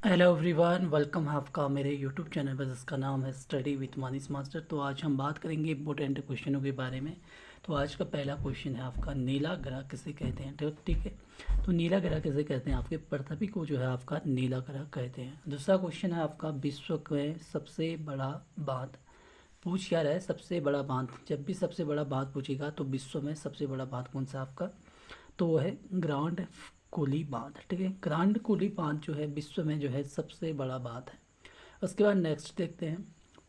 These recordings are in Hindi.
हेलो एवरीवन, वेलकम है आपका मेरे यूट्यूब चैनल पर जिसका नाम है स्टडी विथ मानिस मास्टर। तो आज हम बात करेंगे इंपॉर्टेंट क्वेश्चनों के बारे में। तो आज का पहला क्वेश्चन है आपका, नीला ग्रह किसे कहते हैं। तो ठीक है, तो नीला ग्रह किसे कहते हैं, आपके पृथ्वी को जो है आपका नीला ग्रह कहते हैं। दूसरा क्वेश्चन है आपका, विश्व में सबसे बड़ा बांध। पूछ क्या रहा है, सबसे बड़ा बांध। जब भी सबसे बड़ा बांध पूछेगा तो विश्व में सबसे बड़ा बांध कौन सा आपका, तो वो है ग्रांड कोली बांध। ठीक है, ग्रांड कोली बांध जो है विश्व में जो है सबसे बड़ा बांध है। उसके बाद नेक्स्ट देखते हैं,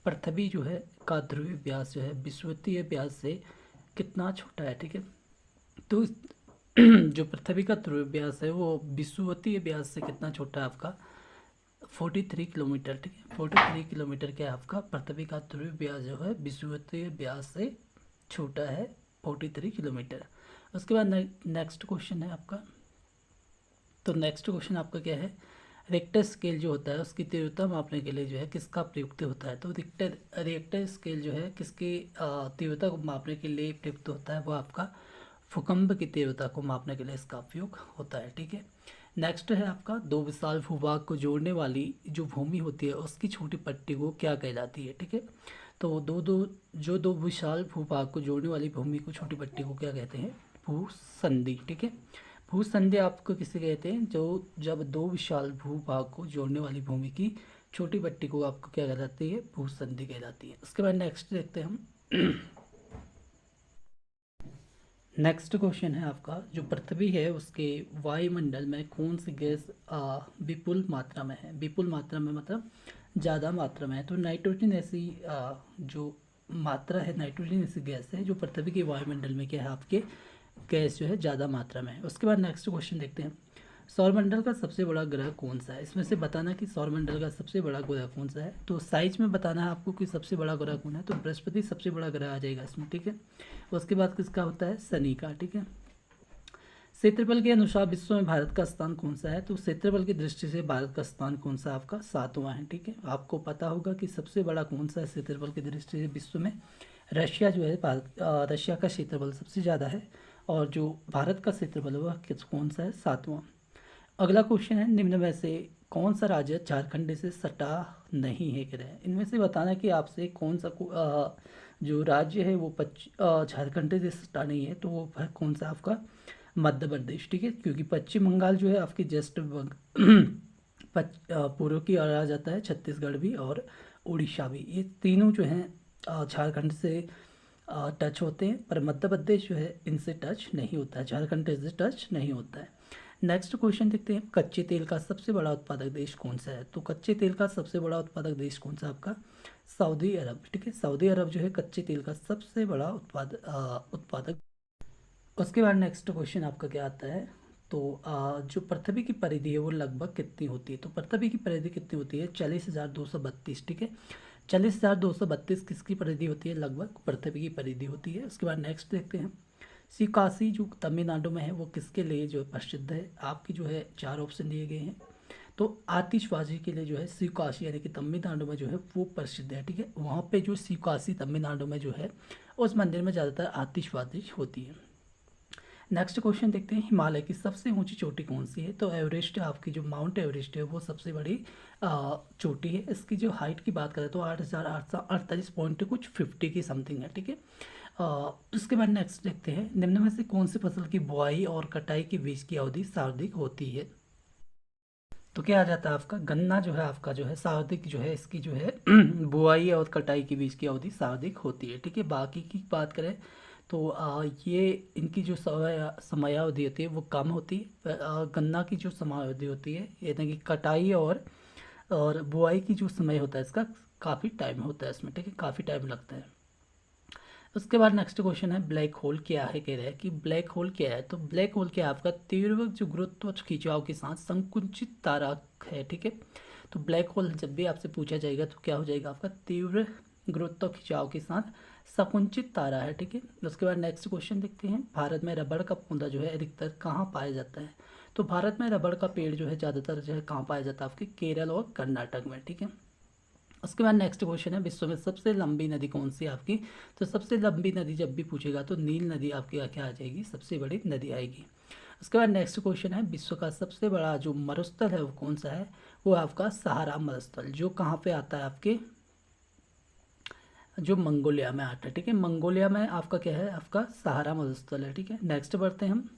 पृथ्वी जो है का ध्रुवीय व्यास जो है विषुवतीय व्यास से कितना छोटा है। ठीक है, तो जो पृथ्वी का ध्रुवीय व्यास है वो विषुवतीय व्यास से कितना छोटा है आपका, 43 किलोमीटर। ठीक है, 43 किलोमीटर क्या है आपका, पृथ्वी का ध्रुवीय व्यास जो है विषुवतीय व्यास से छोटा है, 43 किलोमीटर। उसके बाद नेक्स्ट क्वेश्चन है आपका, तो नेक्स्ट क्वेश्चन आपका क्या है, रिक्टर स्केल जो होता है उसकी तीव्रता मापने के लिए जो है किसका प्रयुक्त होता है। तो रिक्टर स्केल जो है किसकी तीव्रता को मापने के लिए प्रयुक्त होता है, वो आपका भूकंप की तीव्रता को मापने के लिए इसका उपयोग होता है। ठीक है, नेक्स्ट है आपका, दो विशाल भूभाग को जोड़ने वाली जो भूमि होती है उसकी छोटी पट्टी को क्या कहलाती है। ठीक है, तो दो विशाल भूभाग को जोड़ने वाली भूमि को छोटी पट्टी को क्या कहते हैं, भूसंधि। ठीक है, भूसंधि आपको किसे कहते हैं, जो जब दो विशाल भूभाग को जोड़ने वाली भूमि की छोटी पट्टी को आपको क्या कहलाती है, भूसंधि कहलाती है। उसके बाद नेक्स्ट देखते हैं हम। नेक्स्ट क्वेश्चन है आपका, जो पृथ्वी है उसके वायुमंडल में कौन सी गैस विपुल मात्रा में है। विपुल मात्रा में मतलब ज़्यादा मात्रा में है। तो नाइट्रोजन ऐसी जो मात्रा है, नाइट्रोजन ऐसी गैस है जो पृथ्वी के वायुमंडल में क्या है आपके, गैस जो है ज़्यादा मात्रा में है। उसके बाद नेक्स्ट क्वेश्चन देखते हैं, सौरमंडल का सबसे बड़ा ग्रह कौन सा है। इसमें से बताना कि सौरमंडल का सबसे बड़ा ग्रह कौन सा है। तो साइज में बताना है आपको कि सबसे बड़ा ग्रह कौन है, तो बृहस्पति सबसे बड़ा ग्रह आ जाएगा इसमें। ठीक है, उसके बाद किसका होता है, शनि का। ठीक है, क्षेत्रफल के अनुसार विश्व में भारत का स्थान कौन सा है। तो क्षेत्रफल की दृष्टि से भारत का स्थान कौन सा आपका, 7वां है। ठीक है, आपको पता होगा कि सबसे बड़ा कौन सा है क्षेत्रफल की दृष्टि से विश्व में, रशिया जो है, रशिया का क्षेत्रफल सबसे ज़्यादा है, और जो भारत का क्षेत्रफल है वह कौन सा है, 7वां। अगला क्वेश्चन है, निम्न में से कौन सा राज्य झारखंड से सटा नहीं है ग्रह। इनमें से बताना कि आपसे कौन सा जो राज्य है वो झारखंड से सटा नहीं है, तो वो है कौन सा आपका, मध्य प्रदेश। ठीक है, क्योंकि पश्चिम बंगाल जो है आपकी जस्ट पूर्व की ओर आ जाता है, छत्तीसगढ़ भी और उड़ीसा भी, ये तीनों जो हैं झारखंड से टच होते हैं, पर मध्य प्रदेश जो है इनसे टच नहीं होता है, झारखंड से टच नहीं होता है। नेक्स्ट क्वेश्चन देखते हैं, कच्चे तेल का सबसे बड़ा उत्पादक देश कौन सा है। तो कच्चे तेल का सबसे बड़ा उत्पादक देश कौन सा आपका, सऊदी अरब। ठीक है, सऊदी अरब जो है कच्चे तेल का सबसे बड़ा उत्पादक। उसके बाद नेक्स्ट क्वेश्चन आपका क्या आता है, तो जो पृथ्वी की परिधि है वो लगभग कितनी होती है। तो पृथ्वी की परिधि कितनी होती है, 40,232। ठीक है, 40,232 किसकी परिधि होती है, लगभग पृथ्वी की परिधि होती है। उसके बाद नेक्स्ट देखते हैं, शिवकाशी जो तमिलनाडु में है वो किसके लिए जो प्रसिद्ध है। आपकी जो है 4 ऑप्शन दिए गए हैं, तो आतिशबाजी के लिए जो है शिवकाशी यानी कि तमिलनाडु में जो है वो प्रसिद्ध है। ठीक है, वहाँ पे जो शिवकाशी तमिलनाडु में जो है उस मंदिर में ज़्यादातर आतिशबाजी होती है। नेक्स्ट क्वेश्चन देखते हैं, हिमालय की सबसे ऊंची चोटी कौन सी है। तो एवरेस्ट, आपकी जो माउंट एवरेस्ट है वो सबसे बड़ी चोटी है। इसकी जो हाइट की बात करें तो 8,848 पॉइंट कुछ 50 की समथिंग है। ठीक है, उसके बाद नेक्स्ट देखते हैं, निम्न में से कौन सी फसल की बुआई और कटाई के बीच की अवधि सर्वाधिक होती है। तो क्या आ जाता है आपका, गन्ना जो है आपका जो है सर्वाधिक जो है इसकी जो है बुआई और कटाई के बीच की अवधि सर्वाधिक होती है। ठीक है, बाकी की बात करें तो ये इनकी जो समयावधि होती है वो कम होती है। गन्ना की जो समयावधि होती है, यानी कि कटाई और बुआई की जो समय होता है इसका काफ़ी टाइम होता है इसमें। ठीक है, काफ़ी टाइम लगता है। उसके बाद नेक्स्ट क्वेश्चन है, ब्लैक होल क्या है। कह रहे हैं कि ब्लैक होल क्या है। तो ब्लैक होल क्या है आपका, तीव्र जो गुरुत्व खिंचाव के साथ संकुचित तारा है। ठीक है, तो ब्लैक होल जब भी आपसे पूछा जाएगा तो क्या हो जाएगा आपका, तीव्र गुरुत्व खिंचाव के साथ संकुचित तारा है। ठीक है, उसके बाद नेक्स्ट क्वेश्चन देखते हैं, भारत में रबड़ का पौधा जो है अधिकतर कहाँ पाया जाता है। तो भारत में रबड़ का पेड़ जो है ज़्यादातर जो है कहाँ पाया जाता है, आपके केरल और कर्नाटक में। ठीक है, उसके बाद नेक्स्ट क्वेश्चन है, विश्व में सबसे लंबी नदी कौन सी है आपकी। तो सबसे लंबी नदी जब भी पूछेगा तो नील नदी आपकी क्या आ जाएगी, सबसे बड़ी नदी आएगी। उसके बाद नेक्स्ट क्वेश्चन है, विश्व का सबसे बड़ा जो मरुस्थल है वो कौन सा है? वो आपका सहारा मरुस्थल, जो कहाँ पे आता है आपके, जो मंगोलिया में आता है। ठीक है, मंगोलिया में आपका क्या है, आपका सहारा मरुस्थल है। ठीक है, नेक्स्ट बढ़ते हैं हम।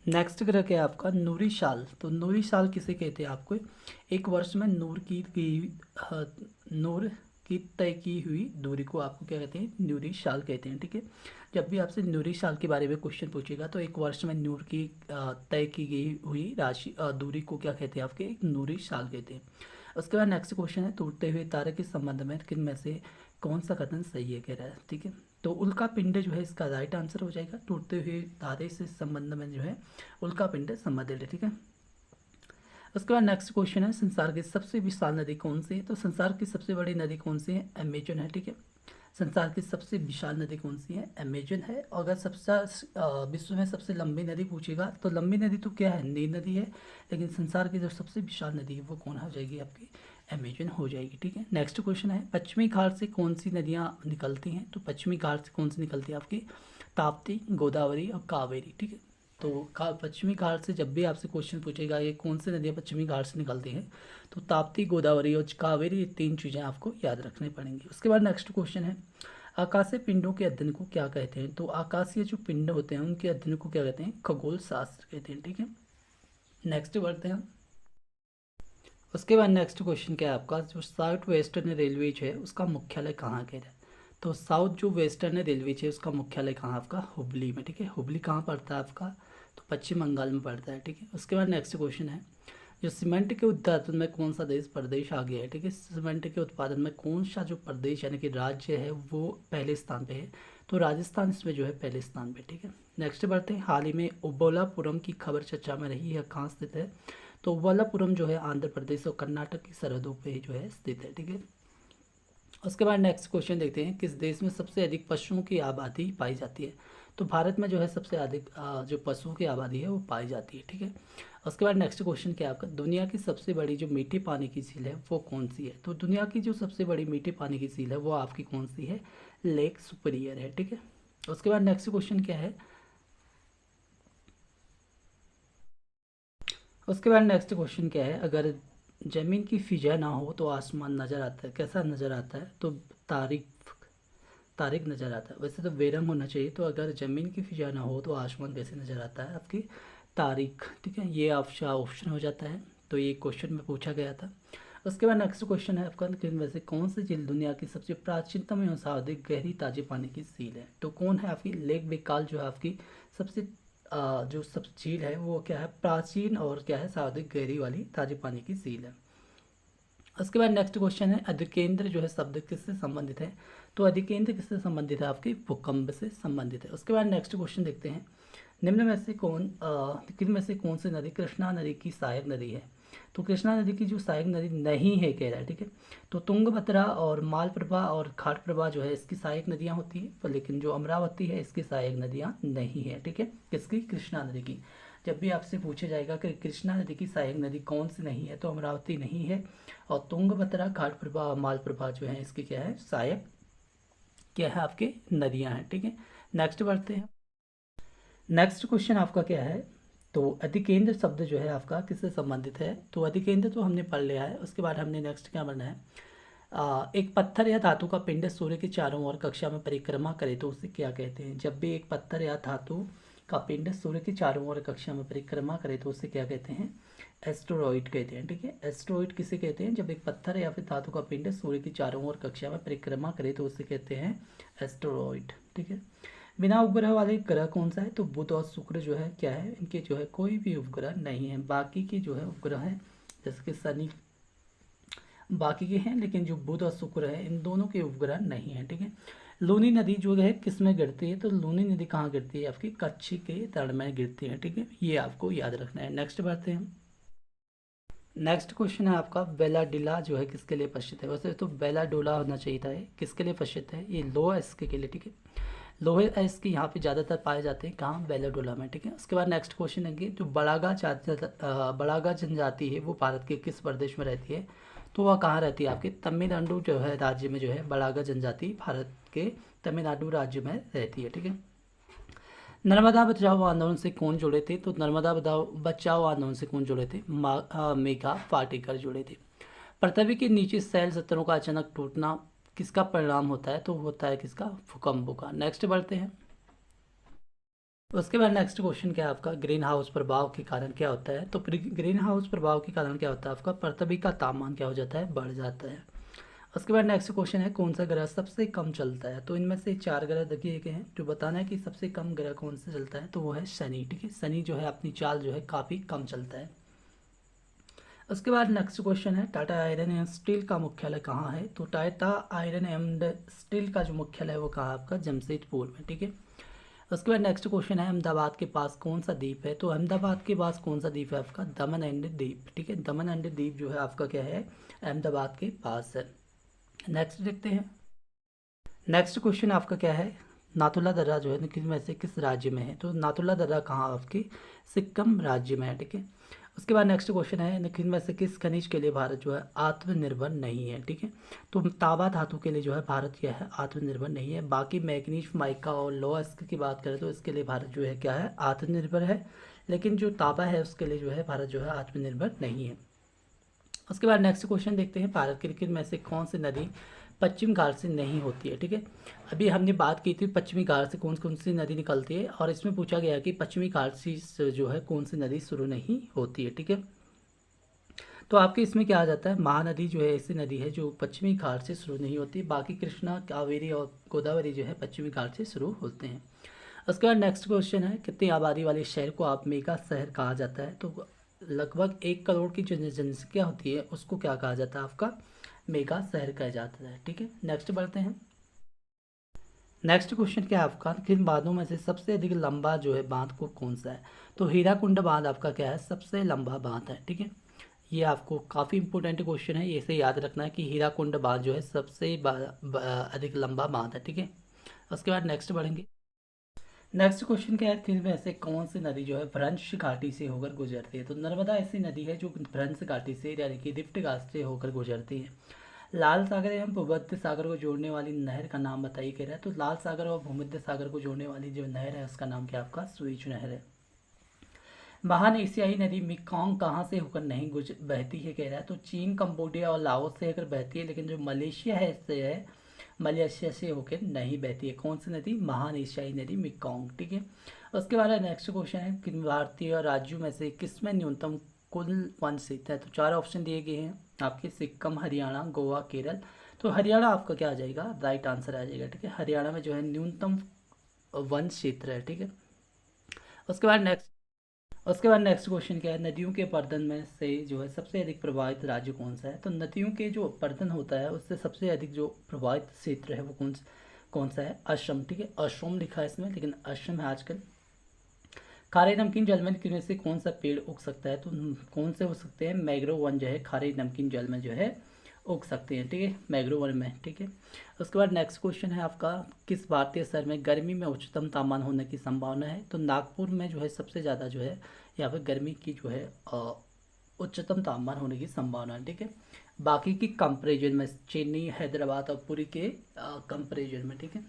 नेक्स्ट ग्रह क्या है आपका, नूरी साल। तो नूरी साल किसे कहते हैं आपको, एक वर्ष में नूर की तय की हुई दूरी को आपको क्या कहते हैं, नूरी साल कहते हैं। ठीक है, जब भी आपसे नूरी साल के बारे में क्वेश्चन पूछेगा तो एक वर्ष में नूर की तय की गई हुई राशि दूरी को क्या कहते हैं आपके, एक नूरी साल कहते हैं। उसके बाद नेक्स्ट क्वेश्चन है, टूटते हुए तारे के संबंध में किन में से कौन सा कथन सही है, कह रहा है। ठीक है, तो उल्का पिंड जो है इसका राइट आंसर हो जाएगा। टूटते हुए तारे से संबंध में जो है उल्का पिंड संबंधित है। ठीक है, उसके बाद नेक्स्ट क्वेश्चन है, संसार की सबसे विशाल नदी कौन सी है? तो संसार की सबसे बड़ी नदी कौन सी है, अमेजन है। ठीक है, संसार की सबसे विशाल नदी कौन सी है, अमेजन है। अगर सबसे विश्व में सबसे लंबी नदी पूछेगा तो लंबी नदी तो क्या है, नील नदी है, लेकिन संसार की जो सबसे विशाल नदी है वो कौन हो जाएगी, आपकी अमेजन हो जाएगी। ठीक है, नेक्स्ट क्वेश्चन है, पश्चिमी घाट से कौन सी नदियाँ निकलती हैं? तो पश्चिमी घाट से कौन सी निकलती है आपकी, ताप्ती, गोदावरी और कावेरी। ठीक है, तो पश्चिमी घाट से जब भी आपसे क्वेश्चन पूछेगा ये कौन सी नदियाँ पश्चिमी घाट से निकलती हैं, तो ताप्ती, गोदावरी और कावेरी, ये तीन चीज़ें आपको याद रखनी पड़ेंगी। उसके बाद नेक्स्ट क्वेश्चन है, आकाशीय पिंडों के अध्ययन को क्या कहते हैं? तो आकाशीय जो पिंड होते हैं उनके अध्ययन को क्या कहते हैं, खगोल शास्त्र कहते हैं। ठीक है, नेक्स्ट बढ़ते हैं। उसके बाद नेक्स्ट क्वेश्चन क्या है आपका, जो साउथ वेस्टर्न रेलवे है उसका मुख्यालय कहाँ कह रहा है? तो साउथ जो वेस्टर्न रेलवे है उसका मुख्यालय कहाँ आपका, हुबली में। ठीक है, हुबली कहाँ पड़ता है आपका, तो पश्चिम बंगाल में पड़ता है। ठीक है, उसके बाद नेक्स्ट क्वेश्चन है, जो सीमेंट के उत्पादन में कौन सा देश प्रदेश आ गया है? ठीक है, सीमेंट के उत्पादन में कौन सा जो प्रदेश यानी कि राज्य है वो पहले स्थान पे है? तो राजस्थान इसमें जो है पहले स्थान पे। ठीक है, नेक्स्ट बढ़ते हैं, हाल ही में उबोलापुरम की खबर चर्चा में रही है, कहाँ स्थित है? तो उबोलापुरम जो है आंध्र प्रदेश और कर्नाटक की सरहदों पे जो है स्थित है। ठीक है, उसके बाद नेक्स्ट क्वेश्चन देखते हैं, किस देश में सबसे अधिक पशुओं की आबादी पाई जाती है? तो भारत में जो है सबसे अधिक जो पशुओं की आबादी है वो पाई जाती है। ठीक है, उसके बाद नेक्स्ट क्वेश्चन क्या है आपका, दुनिया की सबसे बड़ी जो मीठे पानी की झील है वो कौन सी है? तो दुनिया की जो सबसे बड़ी मीठे पानी की झील है वो आपकी कौन सी है, लेक सुपीरियर है। ठीक है, उसके बाद नेक्स्ट क्वेश्चन क्या है, उसके बाद नेक्स्ट क्वेश्चन क्या है, अगर ज़मीन की फिजा ना हो तो आसमान नज़र आता है, कैसा नज़र आता है? तो तारीख तारीख नज़र आता है। वैसे तो बेरंग होना चाहिए, तो अगर ज़मीन की फिजा ना हो तो आसमान कैसे नज़र आता है, आपकी तारीख। ठीक है, ये आपका ऑप्शन हो जाता है। तो ये क्वेश्चन में पूछा गया था। उसके बाद नेक्स्ट क्वेश्चन है आपका, कि वैसे कौन सी झील दुनिया की सबसे प्राचीनतम एवं सर्वाधिक गहरी ताजे पानी की झील है? तो कौन है आपकी, लेक बेकाल जो है आपकी सबसे जो सब झील है वो क्या है, प्राचीन और क्या है, सर्वाधिक गहरी वाली ताजे पानी की झील है। उसके बाद नेक्स्ट क्वेश्चन है, अधिकेंद्र जो है शब्द किससे संबंधित है? तो अधिकेंद्र किससे संबंधित है, आपके भूकंप से संबंधित है। उसके बाद नेक्स्ट क्वेश्चन देखते हैं, निम्न में से किन में से कौन सी नदी कृष्णा नदी की सहायक नदी है? तो कृष्णा नदी की जो सहायक नदी नहीं है कह रहा है। ठीक है, तो तुंगभद्रा और मालप्रभा और घाटप्रभा जो है इसकी सहायक नदियाँ होती है, पर लेकिन जो अमरावती है इसकी सहायक नदियाँ नहीं है। ठीक है, किसकी, कृष्णा नदी की। जब भी आपसे पूछा जाएगा कि कृष्णा नदी की सहायक नदी कौन सी नहीं है, तो अमरावती नहीं है, और तुंगभद्रा, घाटप्रभा और मालप्रभा जो है इसकी क्या है, सहायक क्या है, आपके नदियाँ हैं। ठीक है, नेक्स्ट बढ़ते हैं। नेक्स्ट क्वेश्चन आपका क्या है, तो अधिकेंद्र शब्द जो है आपका किससे संबंधित है? तो अधिकेंद्र तो हमने पढ़ लिया है। उसके बाद हमने नेक्स्ट क्या पढ़ना है, एक पत्थर या धातु का पिंड सूर्य के चारों ओर कक्षा में परिक्रमा करे तो उसे क्या कहते हैं? जब भी एक पत्थर या धातु का पिंड सूर्य के चारों ओर कक्षा में परिक्रमा करे तो उसे क्या कहते हैं, एस्टेरॉइड कहते हैं। ठीक है, एस्टेरॉइड किसे कहते हैं, जब एक पत्थर या फिर धातु का पिंड सूर्य की चारों ओर कक्षा में परिक्रमा करे तो उसे कहते हैं एस्टेरॉइड। ठीक है, बिना उपग्रह वाले ग्रह कौन सा है? तो बुध और शुक्र जो है क्या है, इनके जो है कोई भी उपग्रह नहीं है। बाकी के जो है उपग्रह हैं, जैसे कि शनि, बाकी के हैं, लेकिन जो बुध और शुक्र है इन दोनों के उपग्रह नहीं है। ठीक है, लूनी नदी जो है किस में गिरती है? तो लूनी नदी कहाँ गिरती है, आपकी कच्छ के तट में गिरती है। ठीक है, ये आपको याद रखना है। नेक्स्ट बढ़ते हैं। नेक्स्ट क्वेश्चन है आपका, बेलाडिला जो है किसके लिए प्रसिद्ध है? वैसे तो बेलाडोला होना चाहिए था, किसके लिए प्रसिद्ध है? ये लोहा इसके के लिए। ठीक है, लोहे आइस के यहाँ पे ज़्यादातर पाए जाते हैं, कहाँ, बेलाडोला में। ठीक है, उसके बाद नेक्स्ट क्वेश्चन है कि जो बड़ागा जनजाति है वो भारत के किस प्रदेश में रहती है? तो वह कहाँ रहती है, आपके तमिलनाडु जो है राज्य में जो है बड़ागा जनजाति भारत के तमिलनाडु राज्य में रहती है। ठीक है, नर्मदा बचाओ आंदोलन से कौन जुड़े थे? तो नर्मदा बचाओ आंदोलन से कौन जुड़े थे? मेघा पाटेकर जुड़े थे। पृथ्वी के नीचे सैल सतहों का अचानक टूटना किसका परिणाम होता है? तो होता है किसका? भूकंपों का। नेक्स्ट बढ़ते हैं। उसके बाद नेक्स्ट क्वेश्चन क्या है आपका? ग्रीन हाउस प्रभाव के कारण क्या होता है? तो ग्रीन हाउस प्रभाव के कारण क्या होता है आपका? पृथ्वी का तापमान क्या हो जाता है? बढ़ जाता है। उसके बाद नेक्स्ट क्वेश्चन है कौन सा ग्रह सबसे कम चलता है? तो इनमें से 4 ग्रह दिए गए हैं, जो बताना है कि सबसे कम ग्रह कौन सा चलता है, तो वो है शनि। ठीक है, शनि जो है अपनी चाल जो है काफ़ी कम चलता है। उसके बाद नेक्स्ट क्वेश्चन है टाटा आयरन एंड स्टील का मुख्यालय कहाँ है? तो टाटा आयरन एंड स्टील का जो मुख्यालय है वो कहाँ है आपका? जमशेदपुर में। ठीक है। उसके बाद नेक्स्ट क्वेश्चन है अहमदाबाद के पास कौन सा द्वीप है? तो अहमदाबाद के पास कौन सा द्वीप है आपका? दमन एंड द्वीप। ठीक है, दमन एंड द्वीप जो है आपका क्या है? अहमदाबाद के पास है। नेक्स्ट देखते हैं। नेक्स्ट क्वेश्चन आपका क्या है? नाथुला दर्रा जो है किस में से किस राज्य में है? तो नाथुला दर्रा कहाँ आपकी? सिक्किम राज्य में है। ठीक है। उसके बाद नेक्स्ट क्वेश्चन है निम्न में से किस खनिज के लिए भारत जो है आत्मनिर्भर नहीं है? ठीक है, तो तांबा धातु के लिए जो है भारत क्या है? आत्मनिर्भर नहीं है। बाकी मैग्नीज, माइका और लोहा की बात करें तो इसके लिए भारत जो है क्या है? आत्मनिर्भर है। लेकिन जो तांबा है उसके लिए जो है भारत जो है आत्मनिर्भर नहीं है। उसके बाद नेक्स्ट क्वेश्चन देखते हैं भारत की में से कौन सी नदी पश्चिम घाट से नहीं होती है? ठीक है, अभी हमने बात की थी पश्चिमी घाट से कौन कौन सी नदी निकलती है, और इसमें पूछा गया कि पश्चिमी घाट से जो है कौन सी नदी शुरू नहीं होती है। ठीक है, तो आपके इसमें क्या आ जाता है? महानदी जो है ऐसी नदी है जो पश्चिमी घाट से शुरू नहीं होती। बाकी कृष्णा, कावेरी और गोदावरी जो है पश्चिमी घाट से शुरू होते हैं। उसके बाद नेक्स्ट क्वेश्चन है कितनी आबादी वाले शहर को आप मेगा शहर कहा जाता है? तो लगभग 1 करोड़ की जो जनसंख्या होती है उसको क्या कहा जाता है आपका? मेगा शहर कहा जाता है। ठीक है, नेक्स्ट बढ़ते हैं। नेक्स्ट क्वेश्चन क्या है आपका? किन बांधों में से सबसे अधिक लंबा जो है बांध को कौन सा है? तो हीराकुंड बांध आपका क्या है? सबसे लंबा बांध है। ठीक है, ये आपको काफ़ी इंपॉर्टेंट क्वेश्चन है, इसे याद रखना है कि हीराकुंड बांध जो है सबसे अधिक लंबा बांध है। ठीक है, उसके बाद नेक्स्ट बढ़ेंगे। नेक्स्ट क्वेश्चन क्या है? किन में से कौन सी नदी जो है भ्रंश घाटी से होकर गुजरती है? तो नर्मदा ऐसी नदी है जो भ्रंश घाटी से यानी कि रिफ्ट घाट से होकर गुजरती है। लाल सागर एवं भूमध्य सागर को जोड़ने वाली नहर का नाम बताइए कह रहा है। तो लाल सागर और भूमध्य सागर को जोड़ने वाली जो नहर है उसका नाम क्या आपका? स्वेज नहर है। महान एशियाई नदी मेकॉन्ग कहाँ से होकर नहीं बहती है कह रहा है? तो चीन, कंबोडिया और लाओस से होकर बहती है, लेकिन जो मलेशिया है इससे है मलेशिया से होकर नहीं बहती है। कौन सी नदी? महान एशियाई नदी मेकॉन्ग। ठीक है, उसके बाद नेक्स्ट क्वेश्चन है कि भारतीय राज्यों में से किसमें न्यूनतम कुल वन क्षेत्र है? तो 4 ऑप्शन दिए गए हैं आपके, सिक्किम, हरियाणा, गोवा, केरल। तो हरियाणा आपका क्या आ जाएगा? राइट आंसर आ जाएगा। ठीक है, हरियाणा में जो है न्यूनतम वन क्षेत्र है। ठीक है, उसके बाद नेक्स्ट क्वेश्चन क्या है? नदियों के पर्दन में से जो है सबसे अधिक प्रभावित राज्य कौन सा है? तो नदियों के जो पर्दन होता है उससे सबसे अधिक जो प्रभावित क्षेत्र है वो कौन सा है? असम। ठीक है, असम लिखा है इसमें, लेकिन असम है आजकल। खारे नमकीन जल में किनमें से कौन सा पेड़ उग सकता है? तो कौन से हो सकते हैं? मैंग्रोव वन जो है खारे नमकीन जल में जो है उग सकते हैं। ठीक है, मैंग्रोव वन में। ठीक है, उसके बाद नेक्स्ट क्वेश्चन है आपका किस भारतीय शहर में गर्मी में उच्चतम तापमान होने की संभावना है? तो नागपुर में जो है सबसे ज़्यादा जो है यहाँ पर गर्मी की जो है उच्चतम तापमान होने की संभावना है। ठीक है, बाकी की कंपेरिजन में चेन्नई, हैदराबाद और पुरी के कंपेरिजन में। ठीक है,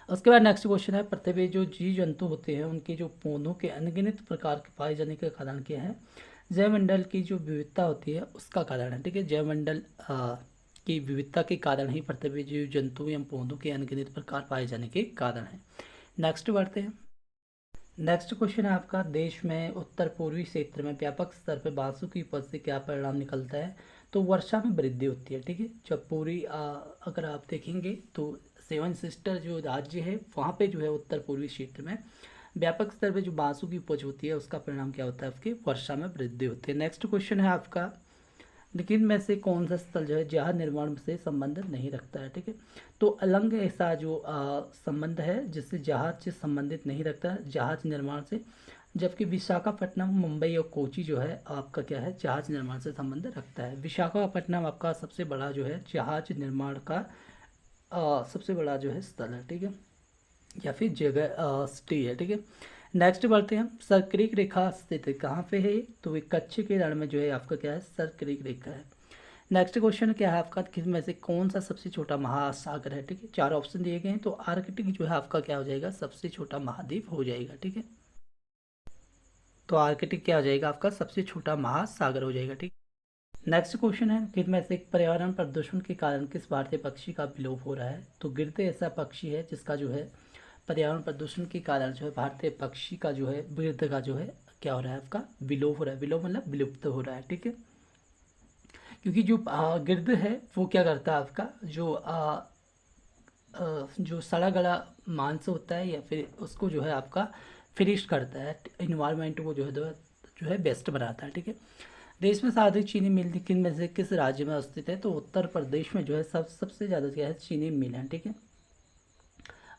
उसके बाद नेक्स्ट क्वेश्चन है पृथ्वी जो जीव जंतु होते हैं उनके जो पौधों के अनगिनत प्रकार के पाए जाने का कारण क्या है? जैवमंडल की जो विविधता होती है उसका कारण है। ठीक है, जैवमंडल की विविधता के कारण ही पृथ्वी जीव जंतु एवं पौधों के अनगिनत प्रकार पाए जाने के कारण है। नेक्स्ट बढ़ते हैं। नेक्स्ट क्वेश्चन है आपका देश में उत्तर पूर्वी क्षेत्र में व्यापक स्तर पर बांसों की उपज से क्या परिणाम निकलता है? तो वर्षा में वृद्धि होती है। ठीक है, जब पूरी अगर आप देखेंगे तो 7 सिस्टर जो राज्य है वहाँ पे जो है उत्तर पूर्वी क्षेत्र में व्यापक स्तर पे जो बांसों की उपज होती है उसका परिणाम क्या होता है? आपकी वर्षा में वृद्धि होती है। नेक्स्ट क्वेश्चन है आपका लेकिन में से कौन सा स्थल जो है जहाज निर्माण से संबंध नहीं रखता है? ठीक है, तो अलंग ऐसा जो संबंध है जिससे जहाज से संबंधित नहीं रखता है जहाज निर्माण से, जबकि विशाखापट्टनम, मुंबई और कोची जो है आपका क्या है? जहाज निर्माण से संबंध रखता है। विशाखापट्टनम आपका सबसे बड़ा जो है जहाज निर्माण का सबसे बड़ा जो है स्थल है। ठीक है, या फिर जगह सिटी है। ठीक है, नेक्स्ट बढ़ते हैं। सर्करिक रेखा स्थित कहाँ पे है? तो ये कच्छ के रण में जो है आपका क्या है? सर्करिक रेखा है। नेक्स्ट क्वेश्चन क्या है आपका, किस में से कौन सा सबसे छोटा महासागर है, ठीक है। 4 ऑप्शन दिए गए हैं, तो आर्कटिक जो है आपका क्या हो जाएगा, सबसे छोटा महाद्वीप हो जाएगा, ठीक है। तो आर्कटिक क्या हो जाएगा आपका, सबसे छोटा महासागर हो जाएगा, ठीक। नेक्स्ट क्वेश्चन है, किस में से पर्यावरण प्रदूषण के कारण किस भारतीय पक्षी का विलोप हो रहा है। तो गिरते ऐसा पक्षी है जिसका जो है पर्यावरण प्रदूषण के कारण जो है भारतीय पक्षी का जो है गिद्ध का जो है क्या हो रहा है आपका, विलोप हो रहा है। विलोप मतलब विलुप्त हो रहा है, ठीक है। क्योंकि जो गिद्ध है वो क्या करता है आपका, जो सड़ा गला मांस होता है या फिर उसको जो है आपका फिनिश करता है, इन्वायरमेंट को जो है बेस्ट बनाता है, ठीक है। देश में सर्वाधिक चीनी मिल किन में से किस राज्य में स्थित है। तो उत्तर प्रदेश में जो है सबसे ज़्यादा क्या है, चीनी मिल है, ठीक है।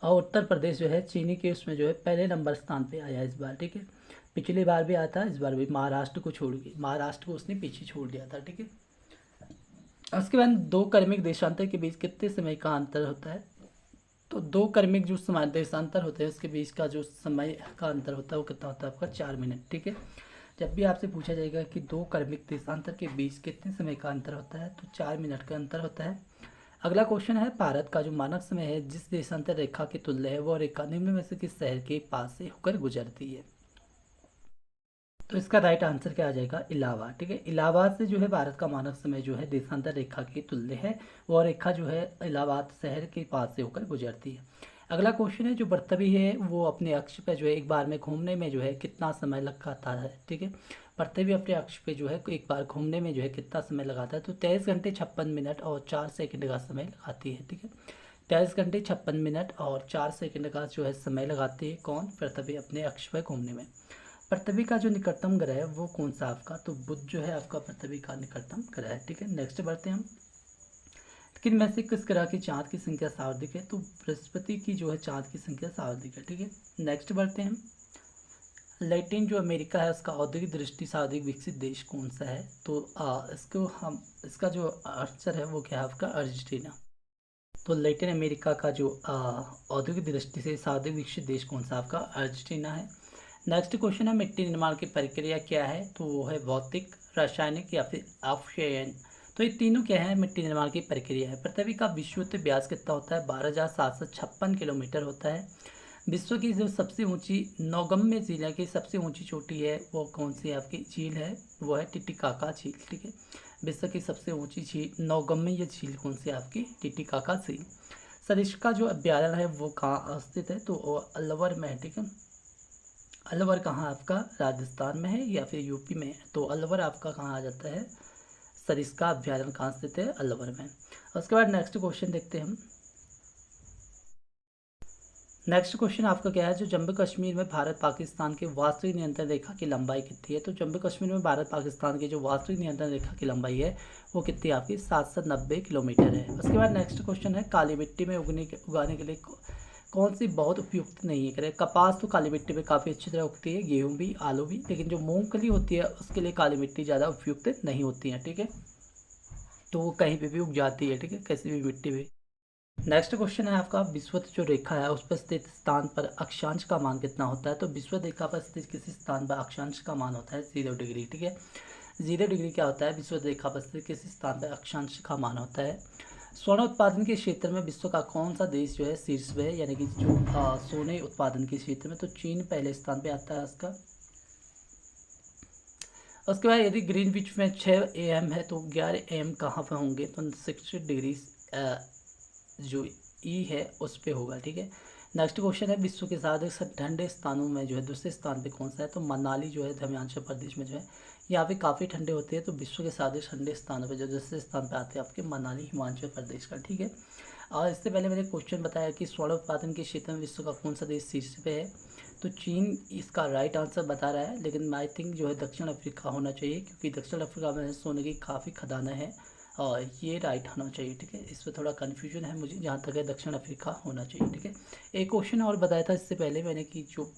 और उत्तर प्रदेश जो है चीनी के उसमें जो है पहले नंबर स्थान पे आया इस बार, ठीक है। पिछली बार भी आया था, इस बार भी महाराष्ट्र को छोड़ के, महाराष्ट्र को उसने पीछे छोड़ दिया था, ठीक है। उसके बाद दो क्रमिक देशांतर के बीच कितने समय का अंतर होता है। तो दो क्रमिक जो समय देशांतर होते हैं उसके बीच का जो समय का अंतर होता है वो कितना होता है आपका, 4 मिनट, ठीक है। जब भी आपसे पूछा जाएगा कि दो क्रमिक देशांतर के बीच कितने समय का अंतर होता है, तो 4 मिनट का अंतर होता है। अगला क्वेश्चन है, भारत का जो मानक समय है जिस देशांतर रेखा के तुल्य है, वह रेखा निम्न में से किस शहर के पास से होकर गुजरती है। तो इसका राइट आंसर क्या आ जाएगा, इलाहाबाद, ठीक है। इलाहाबाद से जो है भारत का मानक समय जो है देशांतर रेखा के तुल्य है, वह रेखा जो है इलाहाबाद शहर के पास से होकर गुजरती है। अगला क्वेश्चन है, जो पृथ्वी है वो अपने अक्ष पर जो है एक बार में घूमने में जो है कितना समय लगाता है, ठीक है। पृथ्वी अपने अक्ष पे जो है एक बार घूमने में जो है कितना समय लगाता है। तो 23 घंटे 56 मिनट और 4 सेकंड का समय लगाती है, ठीक है। 23 घंटे 56 मिनट और 4 सेकंड का जो है समय लगाती है कौन, पृथ्वी अपने अक्ष पर घूमने में। पृथ्वी का जो निकटतम ग्रह है वो कौन सा आपका, तो बुध जो है आपका पृथ्वी का निकटतम ग्रह है, ठीक है। नेक्स्ट बढ़ते हैं हम, किन में से किस ग्रह की चांद की संख्या सर्वाधिक है। तो बृहस्पति की जो है चांद की संख्या सर्वाधिक है, ठीक है। नेक्स्ट बढ़ते हैं, लैटिन जो अमेरिका है उसका औद्योगिक दृष्टि से अधिक विकसित देश कौन सा है। तो इसका जो आंसर है वो क्या है आपका, अर्जेंटीना। तो लैटिन अमेरिका का जो औद्योगिक दृष्टि से सर्वाधिक विकसित देश कौन सा आपका, अर्जेंटीना है। नेक्स्ट क्वेश्चन है, मिट्टी निर्माण की प्रक्रिया क्या है। तो वो है भौतिक, रासायनिक या फिर अपक्षयन। तो ये तीनों क्या है, मिट्टी निर्माण की प्रक्रिया है। पृथ्वी का विश्वव्यापी व्यास कितना होता है, 12,756 किलोमीटर होता है। विश्व की जो सबसे ऊंची नौगम्य झील है, की सबसे ऊंची चोटी है वो कौन सी आपकी झील है, वो है टिटिकाका झील, ठीक है। विश्व की सबसे ऊंची झील नौगम्य झील कौन सी आपकी, टिटिकाका झील। सरिस्का जो अभ्यारण्य है वो कहाँ स्थित है, तो वो अलवर में है, ठीक है। अलवर कहाँ आपका, राजस्थान में है या फिर यूपी में है। तो अलवर आपका कहाँ आ जाता है, सरिस्का अभ्यारण्य कहाँ स्थित है, अलवर में। उसके बाद नेक्स्ट क्वेश्चन देखते हैं हम। नेक्स्ट क्वेश्चन आपका क्या है, जो जम्मू कश्मीर में भारत पाकिस्तान के वास्तविक नियंत्रण रेखा की लंबाई कितनी है। तो जम्मू कश्मीर में भारत पाकिस्तान की जो वास्तविक नियंत्रण रेखा की लंबाई है वो कितनी आपकी, 790 किलोमीटर है। उसके बाद नेक्स्ट क्वेश्चन है, काली मिट्टी में उगाने के लिए कौन सी बहुत उपयुक्त नहीं है। करें, कपास तो काली मिट्टी में काफ़ी अच्छी तरह उगती है, गेहूँ भी, आलू भी, लेकिन जो मूंगफली होती है उसके लिए काली मिट्टी ज़्यादा उपयुक्त नहीं होती है, ठीक है। तो वो कहीं पे भी उग जाती है, ठीक है, किसी भी मिट्टी में। नेक्स्ट क्वेश्चन है आपका, विषुवत जो रेखा है उस पर स्थित स्थान पर अक्षांश का मान कितना होता है। तो विषुवत रेखा पर स्थित किसी स्थान पर अक्षांश का मान होता है 0 डिग्री, ठीक है। 0 डिग्री क्या होता है, विषुवत रेखा पर स्थित किसी स्थान पर अक्षांश का मान होता है। स्वर्ण उत्पादन के क्षेत्र में विश्व का कौन सा देश जो है शीर्ष पे है, यानी कि जो सोने उत्पादन के क्षेत्र में, तो चीन पहले स्थान पे आता है उसका। उसके बाद यदि ग्रीनविच में 6 AM है तो 11 AM कहाँ पर होंगे, तो 60 डिग्री जो ई है उस पे होगा, ठीक है। नेक्स्ट क्वेश्चन है, विश्व के सबसे ठंडे स्थानों में जो है दूसरे स्थान पे कौन सा है। तो मनाली जो है हिमाचल प्रदेश में जो है यहाँ पे काफ़ी ठंडे होते हैं। तो विश्व के सबसे ठंडे स्थानों पे जो दूसरे स्थान पे आते हैं आपके मनाली हिमाचल प्रदेश का, ठीक है। और इससे पहले मैंने क्वेश्चन बताया कि स्वर्ण उत्पादन के क्षेत्र में विश्व का कौन सा देश शीर्ष पे है। तो चीन इसका राइट आंसर बता रहा है, लेकिन आई थिंक जो है दक्षिण अफ्रीका होना चाहिए, क्योंकि दक्षिण अफ्रीका में सोने की काफ़ी खदानें हैं और ये राइट होना चाहिए, ठीक है। इस पर थोड़ा कन्फ्यूजन है मुझे, जहाँ तक है दक्षिण अफ्रीका होना चाहिए, ठीक है। एक क्वेश्चन और बताया था इससे पहले मैंने कि जो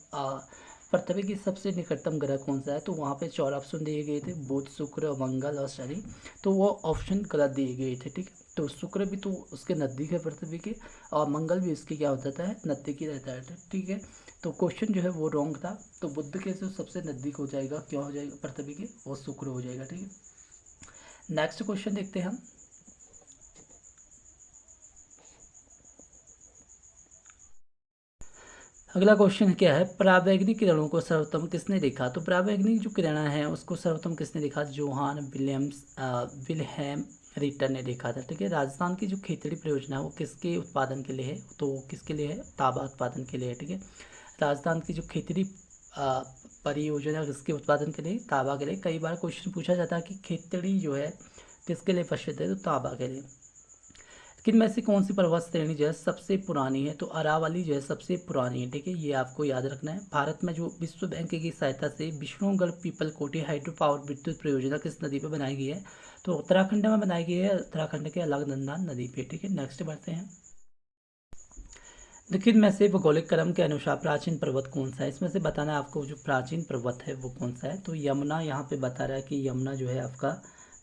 पृथ्वी की सबसे निकटतम ग्रह कौन सा है। तो वहाँ पे 4 ऑप्शन दिए गए थे, बुध, शुक्र, मंगल और शनि। तो वो ऑप्शन गलत दिए गए थे, ठीक है। तो शुक्र भी तो उसके नज़दीक है पृथ्वी के, और मंगल भी उसके क्या होता है, नज़दीक ही रहता है, ठीक है। तो क्वेश्चन जो है वो रॉन्ग था। तो बुध के जो सबसे नज़दीक हो जाएगा, क्या हो जाएगा पृथ्वी के, वो शुक्र हो जाएगा, ठीक है। नेक्स्ट क्वेश्चन देखते हैं हम। अगला क्वेश्चन क्या है, पराबैंगनी किरणों को सर्वोत्तम किसने देखा? तो पराबैंगनी जो किरणें हैं उसको सर्वोत्तम किसने देखा? जोहान विल्हेम रिटर ने देखा था। ठीक है, राजस्थान की जो खेतड़ी परियोजना है वो किसके उत्पादन के लिए है? तो वो किसके लिए है? तांबा उत्पादन के लिए है। ठीक है, राजस्थान की जो खेतड़ी परियोजना किसके उत्पादन के लिए? तांबा के लिए। कई बार क्वेश्चन पूछा जाता है कि खेतड़ी जो है किसके लिए प्रसिद्ध है? तो तांबा के लिए। किन में से कौन सी पर्वत श्रेणी जो है सबसे पुरानी है? तो अरावली जो है सबसे पुरानी है। ठीक है, ये आपको याद रखना है। भारत में जो विश्व बैंक की सहायता से विष्णुगढ़ पीपल कोटी हाइड्रो पावर विद्युत परियोजना किस नदी पर बनाई गई है? तो उत्तराखंड में बनाई गई है, उत्तराखंड के अलकनंदा नदी पे। ठीक है, नेक्स्ट बढ़ते हैं। देखिए, में से भौगोलिक क्रम के अनुसार प्राचीन पर्वत कौन सा है? इसमें से बताना है आपको जो प्राचीन पर्वत है वो कौन सा है। तो यमुना यहाँ पे बता रहा है कि यमुना जो है आपका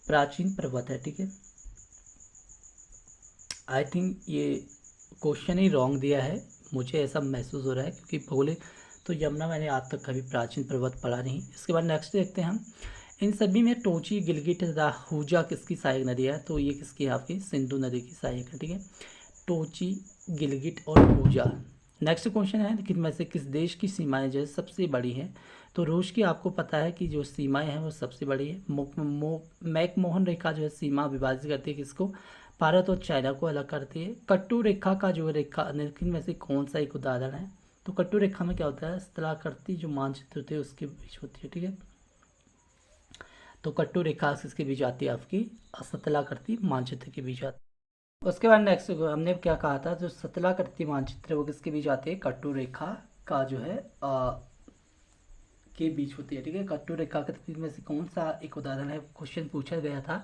प्राचीन पर्वत है। ठीक है, आई थिंक ये क्वेश्चन ही रॉन्ग दिया है, मुझे ऐसा महसूस हो रहा है, क्योंकि भौगोलिक तो यमुना मैंने आज तक कभी प्राचीन पर्वत पढ़ा नहीं। इसके बाद नेक्स्ट देखते हैं हम। इन सभी में टोंची, गिलगिट तथा हुजा किसकी सहायक नदी है? तो ये किसकी है? आपकी सिंधु नदी की सहायक है। ठीक है, टोंची, गिलगिट और हुजा। नेक्स्ट क्वेश्चन है कि में से किस देश की सीमाएं जो है सबसे बड़ी हैं? तो रूस की आपको पता है कि जो सीमाएं हैं वो सबसे बड़ी है। मैकमोहन रेखा जो है सीमा विभाजित करती है किसको? भारत और चाइना को अलग करती है। कट्टू रेखा का जो रेखा निम्न में से कौन सा एक उदाहरण है? तो कट्टू रेखा में क्या होता है? स्थलाकृति जो मानचित्र होते हैं उसके बीच होती है। ठीक है, तो कट्टू रेखा किसके बीच आती है? आपकी स्थलाकृति मानचित्र के बीच आती है। उसके बाद नेक्स्ट हमने क्या कहा था, जो स्थलाकृति मानचित्र वो किसके बीच आती है? कट्टू रेखा का जो है के बीच होती है। ठीक है, कट्टू रेखाकृति में से कौन सा एक उदाहरण है? क्वेश्चन पूछा गया था,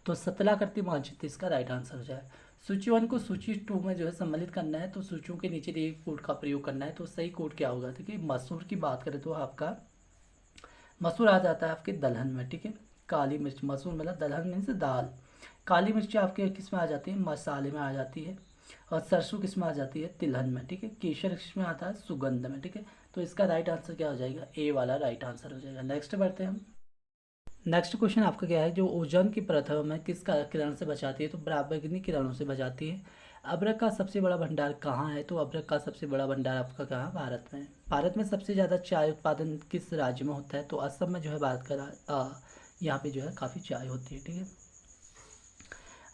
तो स्थलाकृति मानचित्र इसका राइट आंसर हो जाए। सूची 1 को सूची 2 में जो है सम्मिलित करना है, तो सूचियों के नीचे दिए कोड का प्रयोग करना है। तो सही कोड क्या होगा? ठीक है, मसूर की बात करें तो आपका मसूर आ जाता है आपके दलहन में। ठीक है, काली मिर्च, मसूर मतलब दलहन मीन्स दाल। काली मिर्च आपके किस में आ जाती है? मसाले में आ जाती है। और सरसों किस में आ जाती है? तिलहन में। ठीक है, केसर किस में आता है? सुगंध में। ठीक है, तो इसका राइट आंसर क्या हो जाएगा? ए वाला राइट आंसर हो जाएगा। नेक्स्ट बढ़ते हैं हम। नेक्स्ट क्वेश्चन आपका क्या है, जो ओजोन की परत है में किस किरण से बचाती है? तो पराबैंगनी किरणों से बचाती है। अब्रक का सबसे बड़ा भंडार कहाँ है? तो अब्रक का सबसे बड़ा भंडार आपका कहाँ? भारत में। भारत में सबसे ज़्यादा चाय उत्पादन किस राज्य में होता है? तो असम में जो है बात करा यहाँ पे जो है काफ़ी चाय होती है। ठीक है,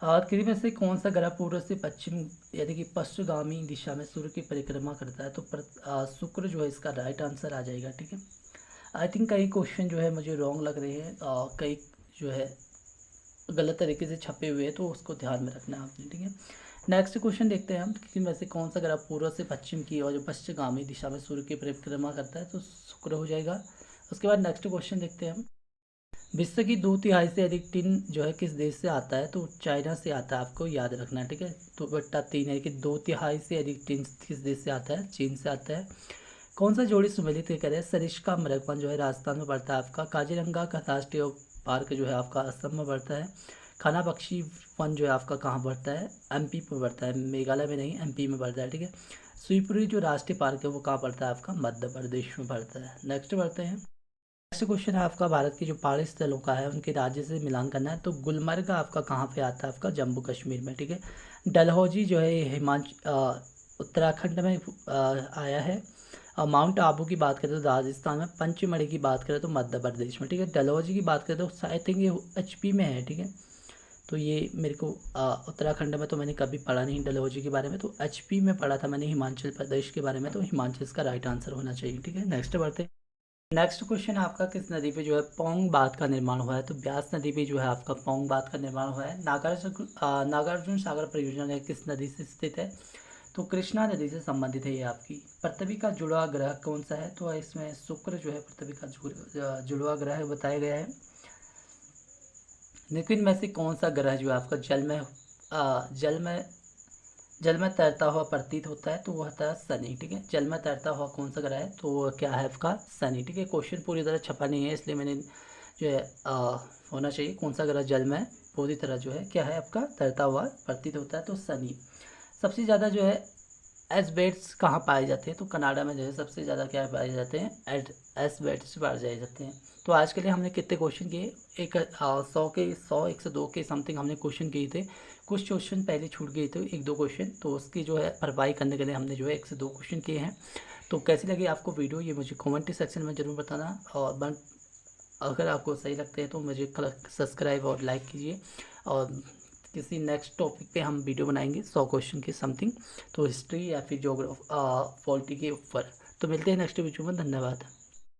और कृषि में से कौन सा ग्रह पूर्व से पश्चिम यानी कि पश्चिमगामी दिशा में सूर्य की परिक्रमा करता है? तो शुक्र जो है इसका राइट आंसर आ जाएगा। ठीक है, आई थिंक कई क्वेश्चन जो है मुझे रॉन्ग लग रहे हैं, कई जो है गलत तरीके से छपे हुए हैं, तो उसको ध्यान में रखना है आपने। ठीक है, नेक्स्ट क्वेश्चन देखते हैं हम कि में से कौन सा ग्रह पूर्व से पश्चिम की और जो पश्चिमगामी दिशा में सूर्य की परिक्रमा करता है? तो शुक्र हो जाएगा। उसके बाद नेक्स्ट क्वेश्चन देखते हैं हम। विश्व की 2/3 से अधिक टिन जो है किस देश से आता है? तो चाइना से आता है, आपको याद रखना है। ठीक है, तो 2/3 है कि 2/3 से अधिक टिन किस देश से आता है? चीन से आता है। कौन सा जोड़ी सम्मिलित करे? सरिस्का मृगवन जो है राजस्थान में पड़ता है आपका। काजीरंगा का राष्ट्रीय पार्क जो है आपका असम में पड़ता है। खाना पक्षी वन जो है आपका कहाँ पड़ता है? एमपी में पड़ता है, मेघालय में नहीं, एमपी में पड़ता है। ठीक है, शिवपुरी जो राष्ट्रीय पार्क है वो कहाँ पड़ता है? आपका मध्य प्रदेश में पड़ता है। नेक्स्ट बढ़ते हैं। नेक्स्ट क्वेश्चन है आपका, भारत की जो पहाड़ी स्थलों का है उनके राज्य से मिलान करना है। तो गुलमर्ग आपका कहाँ पे आता है? आपका जम्मू कश्मीर में। ठीक है, डलहौजी जो है उत्तराखंड में आया है। और माउंट आबू की बात करें तो राजस्थान में। पंचमढ़ी की बात करें तो मध्य प्रदेश में। ठीक है, डलहौजी की बात करें तो आई थिंक ये एचपी में है। ठीक है, तो ये मेरे को उत्तराखंड में तो मैंने कभी पढ़ा नहीं डलहौजी के बारे में, तो एचपी में पढ़ा था मैंने हिमाचल प्रदेश के बारे में, तो हिमाचल इसका राइट आंसर होना चाहिए। ठीक है, नेक्स्ट बढ़ते हैं। नेक्स्ट क्वेश्चन आपका, किस नदी पे जो है पौंग बांध का निर्माण हुआ है? तो ब्यास नदी पे जो है आपका पौंग बांध का निर्माण हुआ है। नागार्जुन सागर परियोजना किस नदी से स्थित है? तो कृष्णा नदी से संबंधित है ये आपकी। पृथ्वी का जुड़वा ग्रह कौन सा है? तो इसमें शुक्र जो है पृथ्वी का जुड़वा ग्रह बताया गया है। लेकिन में से कौन सा ग्रह जो है आपका जल में तैरता हुआ प्रतीत होता है? तो वह होता है शनि। ठीक है, जल में तैरता हुआ कौन सा ग्रह है? तो वो क्या है आपका? शनि। ठीक है, क्वेश्चन पूरी तरह छपा नहीं है इसलिए मैंने जो है होना चाहिए कौन सा ग्रह जल में पूरी तरह जो है क्या है आपका तैरता हुआ प्रतीत होता है? तो शनि। सबसे ज़्यादा जो है एस्बेट्स कहाँ पाए जाते हैं? तो कनाडा में जो है सबसे ज़्यादा क्या पाए जाते हैं? एस्बेट्स पाए जाते हैं। तो आज के लिए हमने कितने क्वेश्चन किए, 100 के 102 के समथिंग हमने क्वेश्चन किए थे। कुछ क्वेश्चन पहले छूट गए थे, 1-2 क्वेश्चन, तो उसकी जो है भरपाई करने के लिए हमने जो है 1 से 2 क्वेश्चन किए हैं। तो कैसी लगी आपको वीडियो, ये मुझे कमेंट सेक्शन में ज़रूर बताना। और अगर आपको सही लगते हैं तो मुझे सब्सक्राइब और लाइक कीजिए। और किसी नेक्स्ट टॉपिक पे हम वीडियो बनाएंगे 100 क्वेश्चन के समथिंग, तो हिस्ट्री या फिर पॉलिटी के ऊपर। तो मिलते हैं नेक्स्ट वीडियो में। धन्यवाद।